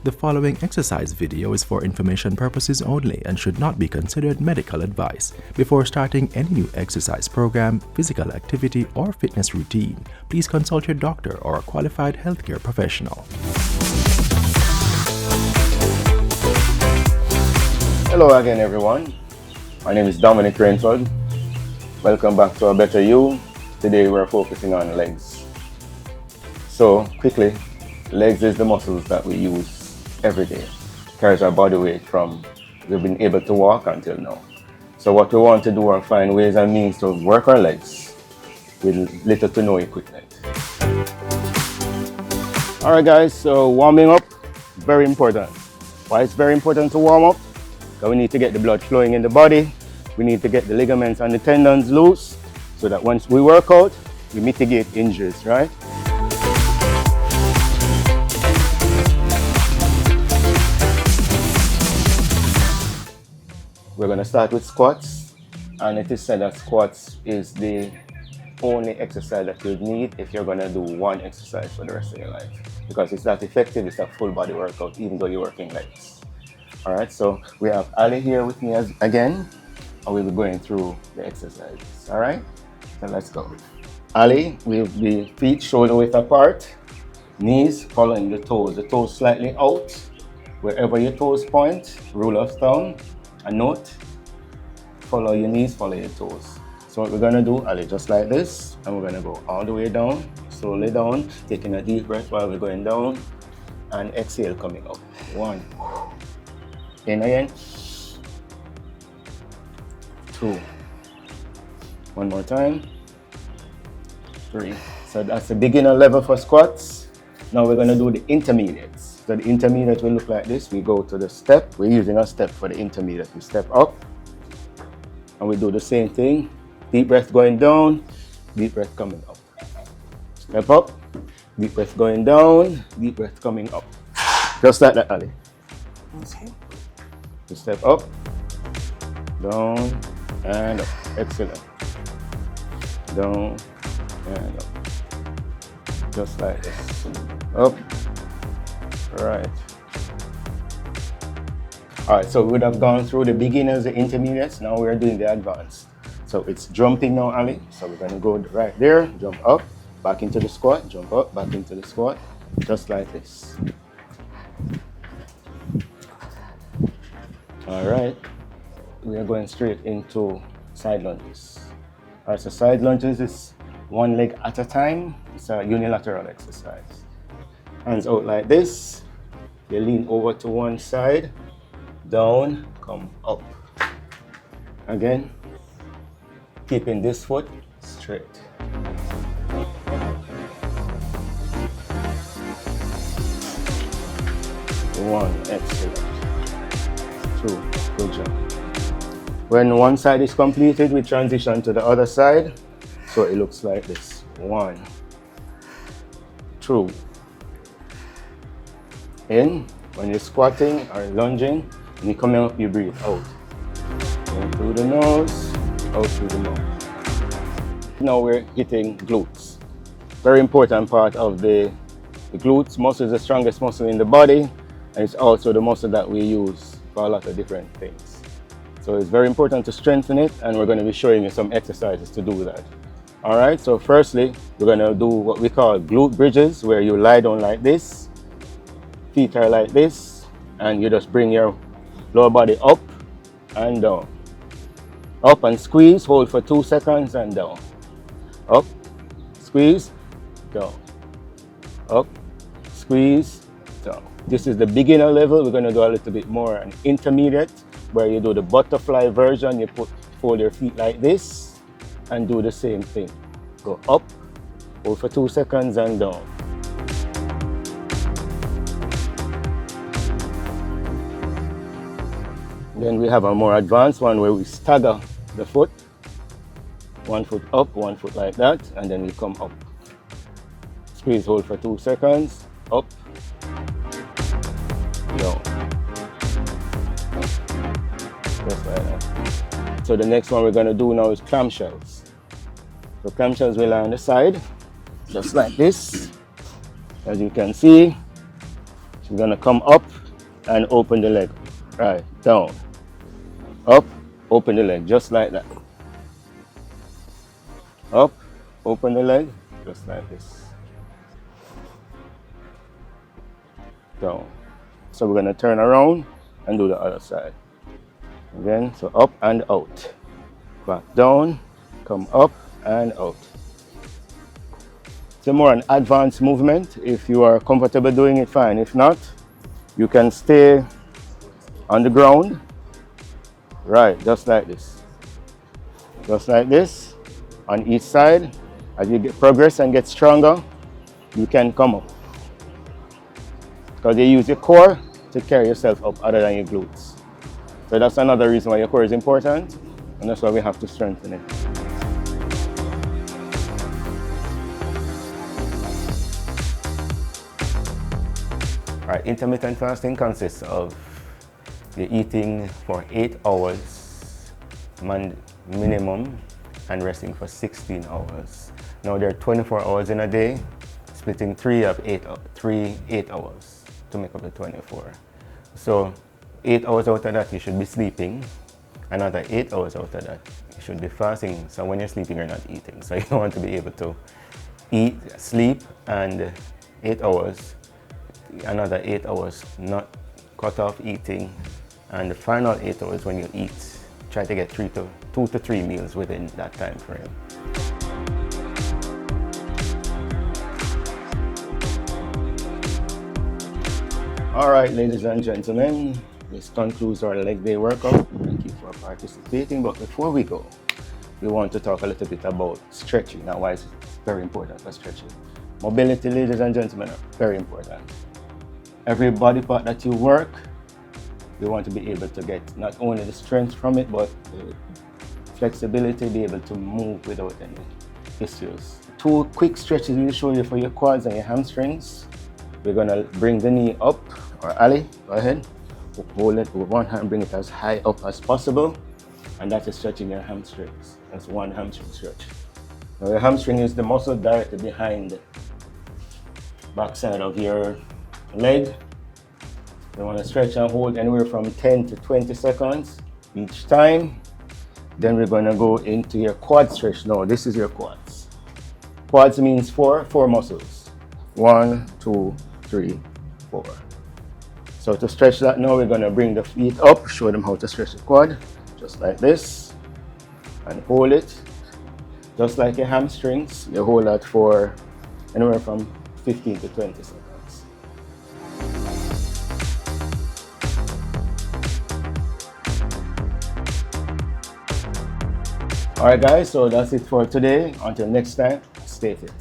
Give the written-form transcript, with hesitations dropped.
The following exercise video is for information purposes only and should not be considered medical advice. Before starting any new exercise program, physical activity, or fitness routine, please consult your doctor or a qualified healthcare professional. Hello again, everyone. My name is Dominic Rainford. Welcome back to A Better You. Today we're focusing on legs. So quickly, legs is the muscles that we use every day. Carries our body weight from we've been able to walk until now. So what we want to do are find ways and means to work our legs with little to no equipment. Alright guys, so warming up, very important. Why it's very important to warm up? Because we need to get the blood flowing in the body. We need to get the ligaments and the tendons loose so that once we work out, we mitigate injuries, right? We're going to start with squats, and it is said that squats is the only exercise that you'd need if you're going to do one exercise for the rest of your life, because it's that effective. It's a full body workout even though you're working legs. Alright, so we have Ali here with me again, and we'll be going through the exercises. Alright, so let's go. Ali with the feet shoulder width apart, knees following the toes slightly out. Wherever your toes point, rule of thumb, a note, follow your knees, follow your toes. So what we're gonna do, Ali, just like this, and we're gonna go all the way down, slowly down, taking a deep breath while we're going down, and exhale coming up. 1, in again, 2, one more time, 3. So that's the beginner level for squats. Now we're gonna do the intermediates. So the intermediate will look like this. We go to the step. We're using a step for the intermediate. We step up, and we do the same thing. Deep breath going down, deep breath coming up. Step up, deep breath going down, deep breath coming up. Just like that, Ali. Okay. We step up, down, and up. Excellent. Down, and up. Just like this. Up. Right. Alright, so we would have gone through the beginners, the intermediates. Now we're doing the advanced. So it's jumping now, Ali. So we're going to go right there, jump up, back into the squat, jump up, back into the squat, just like this. Alright, we are going straight into side lunges. Alright, so side lunges is one leg at a time. It's a unilateral exercise. Hands out like this. You lean over to one side, down, come up. Again, keeping this foot straight. 1, excellent. 2, good job. When one side is completed, we transition to the other side. So it looks like this. 1, 2. In, when you're squatting or lunging, when you're coming up, you breathe out. In through the nose, out through the mouth. Now we're hitting glutes. Very important part of the glutes. Muscle is the strongest muscle in the body, and it's also the muscle that we use for a lot of different things. So it's very important to strengthen it, and we're going to be showing you some exercises to do that. Alright, so firstly, we're going to do what we call glute bridges, where you lie down like this. Feet are like this, and you just bring your lower body up and down. Up and squeeze, hold for 2 seconds and down. Up, squeeze, down. Up, squeeze, down. This is the beginner level. We're going to do a little bit more an intermediate, where you do the butterfly version. You fold your feet like this and do the same thing. Go up, hold for 2 seconds and down. Then we have a more advanced one where we stagger the foot. 1 foot up, 1 foot like that, and then we come up. Squeeze, hold for 2 seconds, up, down. Just like that. So the next one we're going to do now is clamshells. So clamshells will lie on the side, just like this. As you can see, So we're gonna come up and open the leg. Right, down. Up, open the leg, just like that. Up, open the leg, just like this. Down. So we're gonna turn around and do the other side. Again, so up and out. Back down, come up and out. It's a more an advanced movement. If you are comfortable doing it, fine. If not, you can stay on the ground. Right, just like this. Just like this. On each side, as you progress and get stronger, you can come up. Because you use your core to carry yourself up other than your glutes. So that's another reason why your core is important, and that's why we have to strengthen it. All right, intermittent fasting consists of you eating for 8 hours minimum and resting for 16 hours. Now there are 24 hours in a day, splitting 3 8 hours to make up the 24. So 8 hours out of that you should be sleeping, another 8 hours out of that you should be fasting. So when you're sleeping you're not eating. So you want to be able to eat, sleep, and 8 hours, another 8 hours not cut off eating, and the final 8 hours when you eat, try to get 2 to 3 meals within that time frame. All right, ladies and gentlemen, this concludes our leg day workout. Thank you for participating. But before we go, we want to talk a little bit about stretching. Now, why is it very important for stretching? Mobility, ladies and gentlemen, are very important. Every body part that you work, you want to be able to get not only the strength from it, but the flexibility, be able to move without any issues. 2 quick stretches we'll show you for your quads and your hamstrings. We're gonna bring the knee up, or Ali, go ahead. Hold it with one hand, bring it as high up as possible. And that is stretching your hamstrings. That's one hamstring stretch. Now your hamstring is the muscle directly behind the backside of your leg. You want to stretch and hold anywhere from 10 to 20 seconds each time. Then we're going to go into your quad stretch. Now this is your quads. Quads means four muscles. 1, 2, 3, 4. So to stretch that now, we're going to bring the feet up, show them how to stretch the quad, just like this, and hold it. Just like your hamstrings, you hold that for anywhere from 15 to 20 seconds. Alright guys, so that's it for today. Until next time, stay fit.